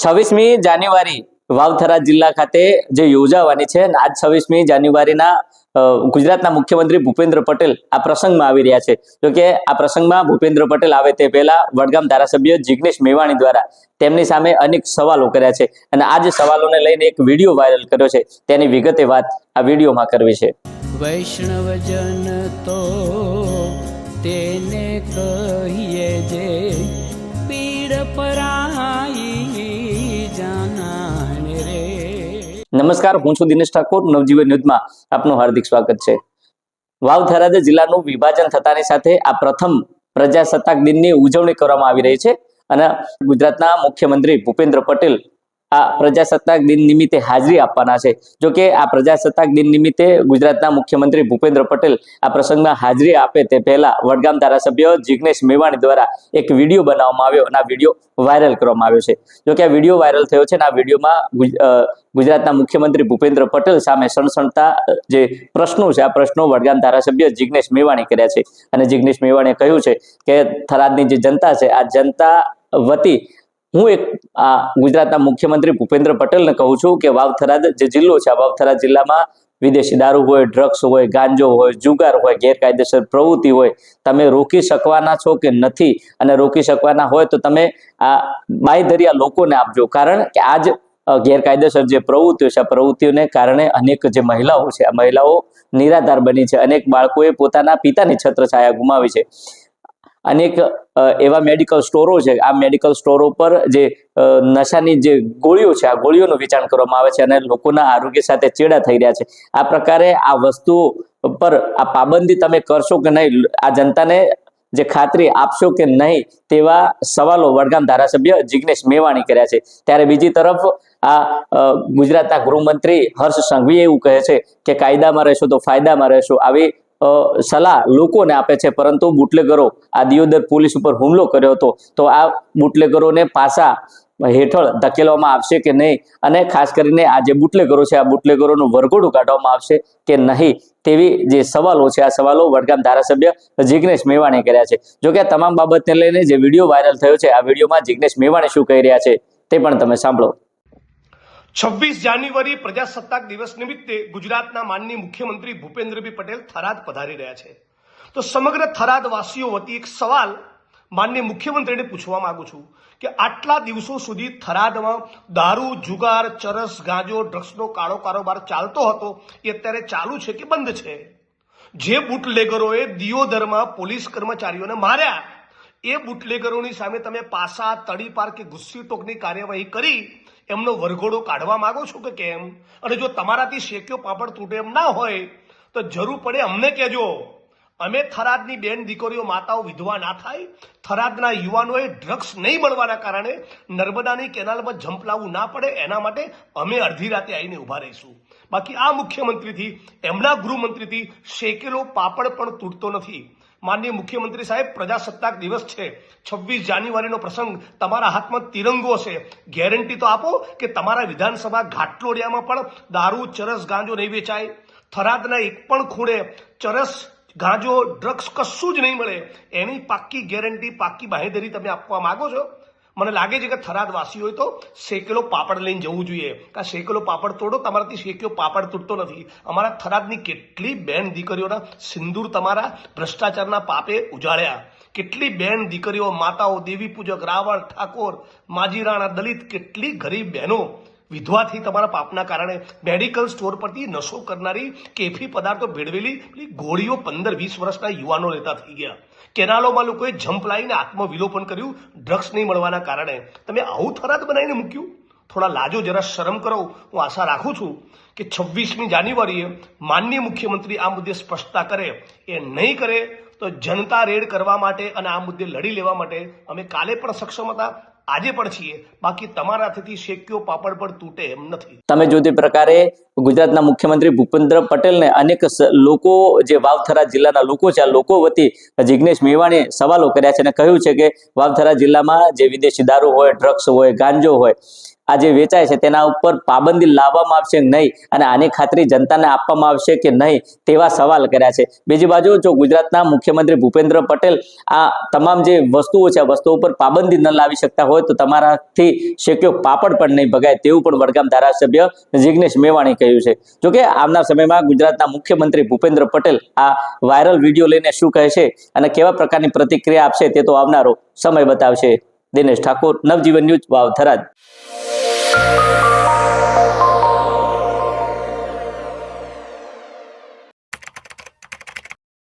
26મી જાન્યુઆરી વાવથરા જિલ્લા ખાતે જે યોજાવાની છે આજ 26મી જાન્યુઆરીના ગુજરાતના મુખ્યમંત્રી ભૂપેન્દ્ર પટેલ આ પ્રસંગમાં આવી રહ્યા છે। જો કે આ પ્રસંગમાં ભૂપેન્દ્ર પટેલ આવે તે પહેલા વડગામ ધારાસભ્ય જિગ્નેશ મેવાણી દ્વારા તેમની સામે અનેક સવાલો કર્યા છે અને આ જે સવાલોને લઈને એક વિડીયો વાયરલ કર્યો છે તેની વિગતે વાત આ વિડીયોમાં કરવી છે। વૈષ્ણવજન તો તેને કહીએ જે પીડ પરાઈ જાનાને રે। નમસ્કાર, હું છું દિનેશ ઠાકોર। નવજીવન ન્યૂઝમાં આપનું હાર્દિક સ્વાગત છે। વાવ-થરાદ જિલ્લાનું વિભાજન થતાની સાથે આ પ્રથમ પ્રજાસત્તાક દિનની ઉજવણી કરવામાં આવી રહી છે અને ગુજરાતના મુખ્યમંત્રી ભૂપેન્દ્ર પટેલ આ પ્રજાસત્તાક દિન નિમિત્તે હાજરી આપવાના છે। જો કે આ પ્રજાસત્તાક દિન નિમિત્તે ગુજરાતના મુખ્યમંત્રી ભૂપેન્દ્ર પટેલ આ પ્રસંગમાં હાજરી આપે તે પહેલા વડગામ ધારાસભ્ય જિગ્નેશ મેવાણી દ્વારા એક વિડીયો બનાવવામાં આવ્યો અને આ વિડીયો વાયરલ કરવામાં આવ્યો છે। જો કે આ વિડીયો વાયરલ થયો છે અને આ વિડીયોમાં ગુજરાતના મુખ્યમંત્રી ભૂપેન્દ્ર પટેલ સામે સણસણતા જે પ્રશ્નો છે આ પ્રશ્નો વડગામ ધારાસભ્ય જિગ્નેશ મેવાણી કર્યા છે અને જિગ્નેશ મેવાણીએ કહ્યું છે કે થરાદની જે જનતા છે આ જનતા વતી હું એક ગુજરાતના મુખ્યમંત્રી ભૂપેન્દ્ર પટેલને કહું છું કે વાવ-થરાદ જે જિલ્લો છે આ વાવ-થરાદ જિલ્લામાં વિદેશી દારૂ હોય, ડ્રગ્સ હોય, ગાંજો હોય, જુગાર હોય, ગેરકાયદેસર પ્રવૃત્તિ હોય, તમે રોકી શકવાના છો કે નથી અને રોકી શકવાના હોય તો તમે આ બાંયધરિયા લોકોને આપજો। કારણ કે આજ ગેરકાયદેસર જે પ્રવૃત્તિઓ છે આ પ્રવૃત્તિઓને કારણે અનેક જે મહિલાઓ છે આ મહિલાઓ નિરાધાર બની છે, અનેક બાળકોએ પોતાના પિતાની છત્રછાયા ગુમાવી છે, અનેક એવા મેડિકલ સ્ટોરો છે આ મેડિકલ સ્ટોરો પર જે નશાની જે ગોળીઓ છે આ ગોળીઓનું વેચાણ કરવામાં આવે છે અને લોકોના આરોગ્ય સાથે ચેડા થઈ રહ્યા છે। આ પ્રકારે આ વસ્તુઓ પર આ પાબંદી તમે કરશો કે નહીં, આ જનતાને જે ખાતરી આપશો કે નહીં તેવા સવાલો વડગામ ધારાસભ્ય જિગ્નેશ મેવાણી કર્યા છે। ત્યારે બીજી તરફ આ ગુજરાતના ગૃહમંત્રી હર્ષ સંઘવી એવું કહે છે કે કાયદામાં રહેશો તો ફાયદામાં રહેશો, આવી સલાહ લોકોને આપે છે। પરંતુ બુટલેગરો આ દિયોદર પોલીસ ઉપર હુમલો કર્યો હતો તો આ બુટલેગરોને પાસા હેઠળ ધકેલવામાં આવશે કે નહીં અને ખાસ કરીને આ જે બુટલેગરો છે આ બુટલેગરોનું વરઘોડું કાઢવામાં આવશે કે નહીં તેવી જે સવાલો છે આ સવાલો વડગામ ધારાસભ્ય જિગ્નેશ મેવાણી કર્યા છે। જો કે આ તમામ બાબતને લઈને જે વિડીયો વાયરલ થયો છે આ વિડીયોમાં જિગ્નેશ મેવાણી શું કહી રહ્યા છે તે પણ તમે સાંભળો। 26 જાન્યુઆરી પ્રજાસત્તાક દિવસ નિમિત્તે ગુજરાતના માનનીય મુખ્યમંત્રી ભૂપેન્દ્રભાઈ પટેલ થરાદ પધારી રહ્યા છે તો સમગ્ર થરાદ વાસીઓ વતી એક સવાલ માનનીય મુખ્યમંત્રીને પૂછવા માંગુ છું કે આટલા દિવસો સુધી થરાદમાં દારૂ, જુગાર, ચરસ, ગાંજો, ડ્રગ્સનો કાળો કારોબાર ચાલતો હતો એ અત્યારે ચાલુ છે કે બંધ છે? જે બુટલેગરોએ દિયોદરમાં પોલીસ કર્મચારીઓને માર્યા એ બુટલેગરોની સામે તમે પાસા, તડીપાર કે ગુસ્સી ટોકની કાર્યવાહી કરી એમનો વરઘોડો કાઢવા માંગો છો કે કેમ? અને જો તમારાથી શેક્યો પાપડ તૂટે એમ ના હોય તો જરૂર પડે અમને કહેજો। અમે થરાદની બેન દીકરીઓ, માતાઓ વિધવા ના થાય, થરાદના યુવાનોએ ડ્રગ્સ નહીં મળવાના કારણે નર્મદાની કેનાલમાં જંપ લાવવું ના પડે એના માટે અમે અડધી રાતે આવીને ઊભા રહીશું। બાકી આ મુખ્યમંત્રીથી, એમના ગૃહમંત્રીથી શેકેલો પાપડ પણ તૂટતો નથી। માનનીય મુખ્યમંત્રી સાહેબ, પ્રજાસત્તાક દિવસ છે, 26 જાન્યુઆરીનો પ્રસંગ, તમારા હાથમાં તિરંગો છે, ગેરંટી તો આપો કે તમારા વિધાનસભા ઘાટલોડિયામાં પણ દારૂ, ચરસ, ગાંજો નહીં વેચાય, થરાદના એક પણ ખૂણે ચરસ, ગાંજો, ડ્રગ્સ કશું જ નહીં મળે એની પાક્કી ગેરંટી, પાક્કી બાંહેધરી તમે આપવા માંગો છો? મને લાગે છે કે થરાદ વાસીઓએ તો શેકેલો પાપડ લઈને જવું જોઈએ કે શેકેલો પાપડ તોડો, તમારાથી શેક્યો પાપડ તૂટતો નથી। અમારા થરાદની કેટલી બેન દીકરીઓના સિંદૂર તમારા ભ્રષ્ટાચારના પાપે ઉજાળ્યા, કેટલી બેન દીકરીઓ, માતાઓ, દેવી પૂજક, રાવણ, ઠાકોર, માજીરાણા, દલિત, કેટલી ગરીબ બહેનો વિધવાથી તમારા પાપના કારણે મેડિકલ સ્ટોર પરથી નશો કરનારી કેફી પદાર્થો ભેળવેલી ગોળીઓ 15-20 વર્ષના યુવાનો લેતા થઈ ગયા। કેનાલોમાં લોકોએ જંપ લાવીને આત્મવિલોપન કર્યું ડ્રગ્સ નહીં મળવાના કારણે। તમે આવું થરાદ બનાવીને મૂક્યું? થોડા લાજો, જરા શરમ કરો। હું આશા રાખું છું કે 26મી જાન્યુઆરીએ માનનીય મુખ્યમંત્રી આ મુદ્દે સ્પષ્ટતા કરે। એ નહીં કરે તો જનતા રેડ કરવા માટે અને આ મુદ્દે લડી લેવા માટે અમે કાલે પણ સક્ષમ હતા, આજે પણ છીએ। બાકી તમારા હાથેથી શેક્યો પાપડ પણ તૂટે એમ નથી। તમે જો તે પ્રકારે ગુજરાતના મુખ્યમંત્રી ભૂપેન્દ્ર પટેલને અનેક લોકો જે વાવ-થરા જિલ્લાના લોકો છે આ લોકો વતી જિગ્નેશ મેવાણીએ સવાલો કર્યા છે અને કહ્યું છે કે વાવ-થરા જિલ્લામાં જે વિદેશી દારૂ હોય, ડ્રગ્સ હોય, ગાંજો હોય, આ જે વેચાય છે તેના ઉપર પાબંદી લાવવામાં આવશે નહીં અને આની ખાતરી જનતાને આપવામાં આવશે કે નહીં તેવા સવાલ કર્યા છે. બીજી બાજુ જો ગુજરાતના મુખ્યમંત્રી ભૂપેન્દ્ર પટેલ આ તમામ જે વસ્તુઓ છે આ વસ્તુઓ પર પાબંદી ન લાવી શકતા હોય તો તમારાથી શેક્યો પાપડ પણ નહીં ભગાય તેવું પણ વડગામ ધારાસભ્ય જિગ્નેશ મેવાણી કહ્યું છે. જોકે આવનાર સમયમાં ગુજરાતના મુખ્યમંત્રી ભૂપેન્દ્ર પટેલ આ વાયરલ વિડીયો લઈને શું કહે છે અને કેવા પ્રકારની પ્રતિક્રિયા આપશે તે તો આવનારો સમય બતાવશે. દિનેશ ઠાકોર, નવજીવન ન્યૂઝ, વાવ થરાદ.